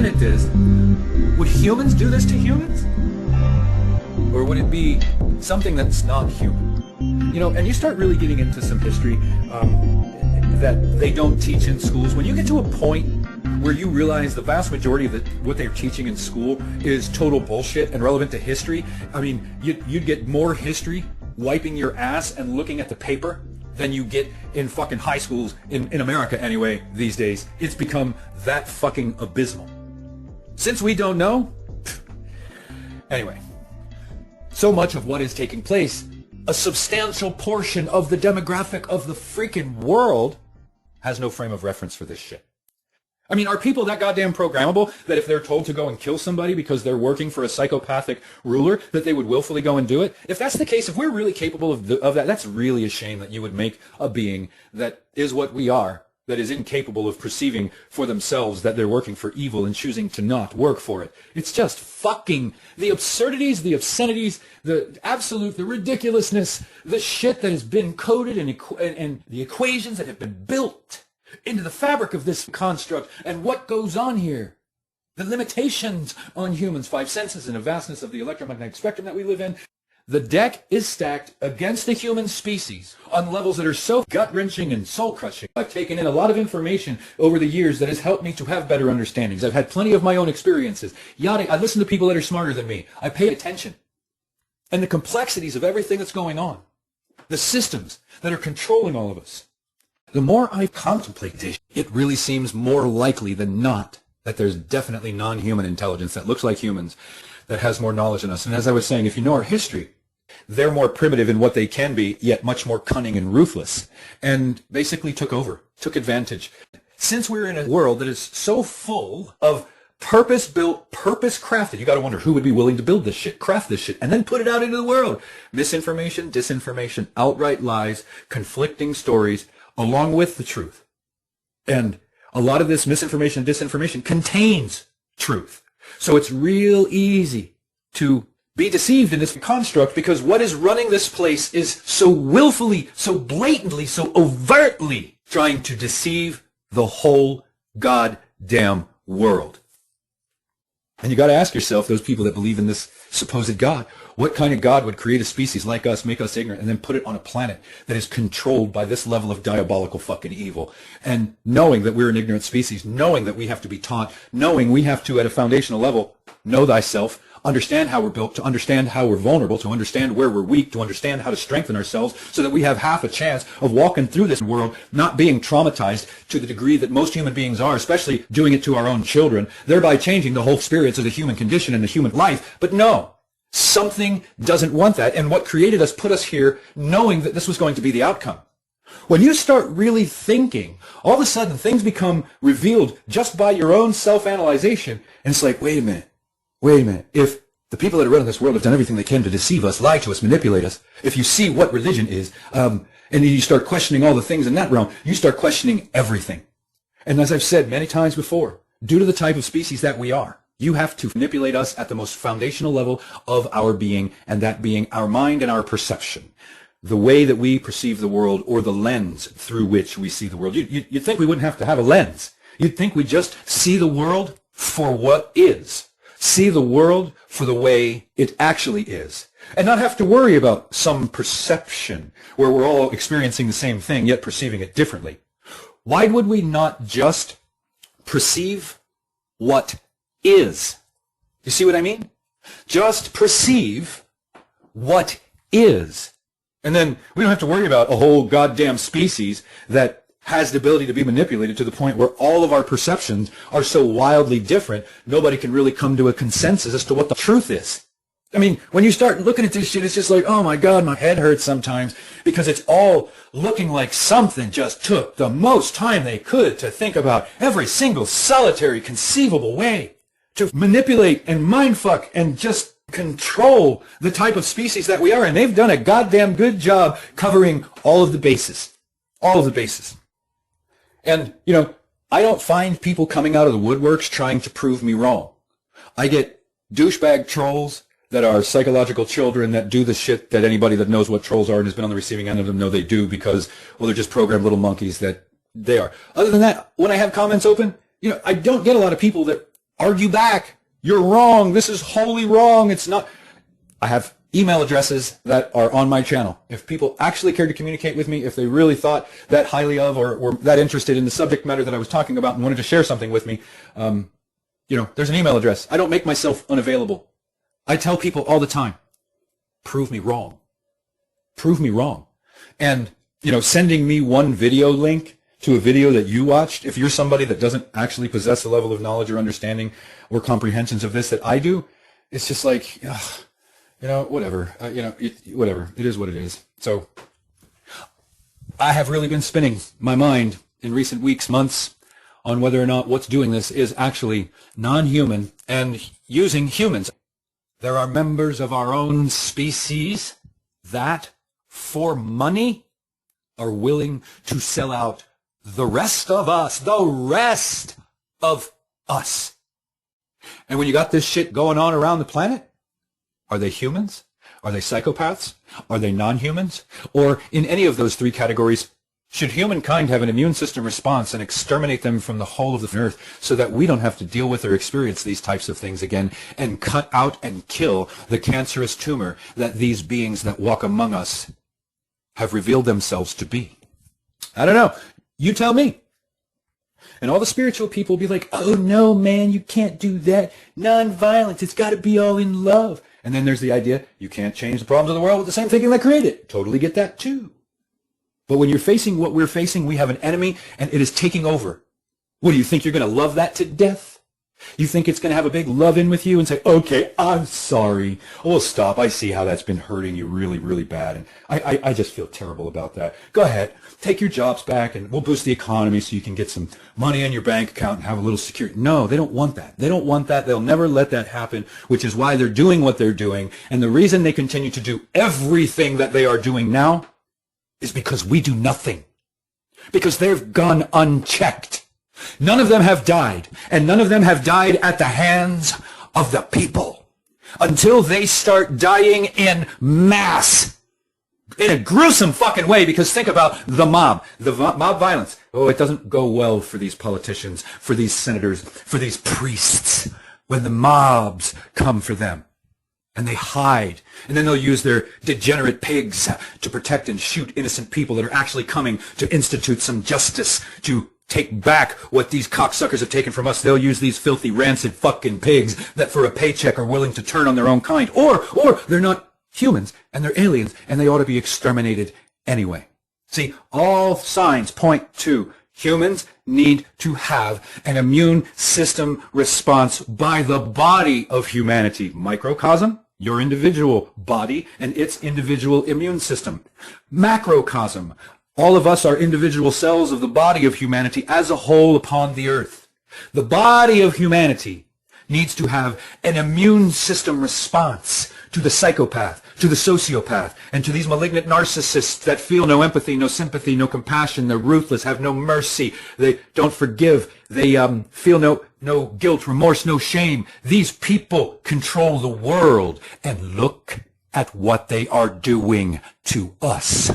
at this, would humans do this to humans? Or would it be something that's not human? You know, and you start really getting into some history that they don't teach in schools. When you get to a point where you realize the vast majority of what they're teaching in school is total bullshit and relevant to history, I mean, you'd get more history wiping your ass and looking at the paper than you get in fucking high schools in America anyway these days. It's become that fucking abysmal. Since we don't know, anyway, so much of what is taking place, a substantial portion of the demographic of the freaking world has no frame of reference for this shit. I mean, are people that goddamn programmable that if they're told to go and kill somebody because they're working for a psychopathic ruler, that they would willfully go and do it? If that's the case, if we're really capable of that, that's really a shame that you would make a being that is what we are, that is incapable of perceiving for themselves that they're working for evil and choosing to not work for it. It's just fucking the absurdities, the obscenities, the absolute, the ridiculousness, the shit that has been coded and the equations that have been built into the fabric of this construct, and what goes on here. The limitations on humans' five senses and the vastness of the electromagnetic spectrum that we live in. The deck is stacked against the human species on levels that are so gut-wrenching and soul-crushing. I've taken in a lot of information over the years that has helped me to have better understandings. I've had plenty of my own experiences. I listen to people that are smarter than me. I pay attention. And the complexities of everything that's going on. The systems that are controlling all of us. The more I contemplate this, it really seems more likely than not that there's definitely non-human intelligence that looks like humans, that has more knowledge than us. And as I was saying, if you know our history, they're more primitive in what they can be, yet much more cunning and ruthless, and basically took advantage. Since we're in a world that is so full of purpose-built, purpose-crafted, you got to wonder who would be willing to build this shit, craft this shit, and then put it out into the world. Misinformation, disinformation, outright lies, conflicting stories, along with the truth. And a lot of this misinformation and disinformation contains truth. So it's real easy to be deceived in this construct, because what is running this place is so willfully, so blatantly, so overtly trying to deceive the whole goddamn world. And you got to ask yourself, those people that believe in this supposed God, what kind of God would create a species like us, make us ignorant, and then put it on a planet that is controlled by this level of diabolical fucking evil? And knowing that we're an ignorant species, knowing that we have to be taught, knowing we have to, at a foundational level, know thyself, understand how we're built, to understand how we're vulnerable, to understand where we're weak, to understand how to strengthen ourselves so that we have half a chance of walking through this world not being traumatized to the degree that most human beings are, especially doing it to our own children, thereby changing the whole spirits of the human condition and the human life. But no, something doesn't want that, and what created us put us here knowing that this was going to be the outcome. When you start really thinking, all of a sudden things become revealed just by your own self-analyzation, and it's like, wait a minute. If the people that are running this world have done everything they can to deceive us, lie to us, manipulate us, if you see what religion is, and you start questioning all the things in that realm, you start questioning everything. And as I've said many times before, due to the type of species that we are, you have to manipulate us at the most foundational level of our being, and that being our mind and our perception. The way that we perceive the world, or the lens through which we see the world. You'd think we wouldn't have to have a lens. You'd think we just see the world for what is. See the world for the way it actually is. And not have to worry about some perception where we're all experiencing the same thing yet perceiving it differently. Why would we not just perceive what is? You see what I mean? Just perceive what is. And then we don't have to worry about a whole goddamn species that has the ability to be manipulated to the point where all of our perceptions are so wildly different, nobody can really come to a consensus as to what the truth is. I mean, when you start looking at this shit, it's just like, oh my God, my head hurts sometimes, because it's all looking like something just took the most time they could to think about every single solitary conceivable way to manipulate and mindfuck and just control the type of species that we are. And they've done a goddamn good job covering all of the bases. All of the bases. And, you know, I don't find people coming out of the woodworks trying to prove me wrong. I get douchebag trolls that are psychological children that do the shit that anybody that knows what trolls are and has been on the receiving end of them know they do, because, well, they're just programmed little monkeys that they are. Other than that, when I have comments open, you know, I don't get a lot of people that argue back. You're wrong. This is wholly wrong. It's not. I have email addresses that are on my channel. If people actually cared to communicate with me, if they really thought that highly of or were that interested in the subject matter that I was talking about and wanted to share something with me, there's an email address. I don't make myself unavailable. I tell people all the time, prove me wrong. Prove me wrong. And, sending me one video link to a video that you watched, if you're somebody that doesn't actually possess the level of knowledge or understanding or comprehensions of this that I do, it's just like, whatever. Whatever. It is what it is. So I have really been spinning my mind in recent weeks, months, on whether or not what's doing this is actually non-human and using humans. There are members of our own species that, for money, are willing to sell out the rest of us. And when you got this shit going on around the planet, are they humans? Are they psychopaths? Are they non-humans? Or in any of those three categories, should humankind have an immune system response and exterminate them from the whole of the earth so that we don't have to deal with or experience these types of things again and cut out and kill the cancerous tumor that these beings that walk among us have revealed themselves to be? I don't know. You tell me. And all the spiritual people will be like, oh no, man, you can't do that. Non-violence, it's got to be all in love. And then there's the idea, you can't change the problems of the world with the same thinking that created it. Totally get that too. But when you're facing what we're facing, we have an enemy and it is taking over. What do you think, you're going to love that to death? You think it's going to have a big love-in with you and say, okay, I'm sorry. Oh, stop. I see how that's been hurting you really, really bad. And I just feel terrible about that. Go ahead. Take your jobs back and we'll boost the economy so you can get some money in your bank account and have a little security. No, they don't want that. They don't want that. They'll never let that happen, which is why they're doing what they're doing. And the reason they continue to do everything that they are doing now is because we do nothing. Because they've gone unchecked. None of them have died, and none of them have died at the hands of the people until they start dying in mass in a gruesome fucking way. Because think about the mob violence. Oh, it doesn't go well for these politicians, for these senators, for these priests when the mobs come for them. And they hide. And then they'll use their degenerate pigs to protect and shoot innocent people that are actually coming to institute some justice, to take back what these cocksuckers have taken from us. They'll use these filthy, rancid fucking pigs that for a paycheck are willing to turn on their own kind. Or they're not humans and they're aliens and they ought to be exterminated anyway. See, all signs point to humans need to have an immune system response by the body of humanity. Microcosm, your individual body and its individual immune system. Macrocosm, all of us are individual cells of the body of humanity as a whole upon the earth. The body of humanity needs to have an immune system response to the psychopath, to the sociopath, and to these malignant narcissists that feel no empathy, no sympathy, no compassion. They're ruthless, have no mercy. They don't forgive. They feel no guilt, remorse, no shame. These people control the world. And look at what they are doing to us.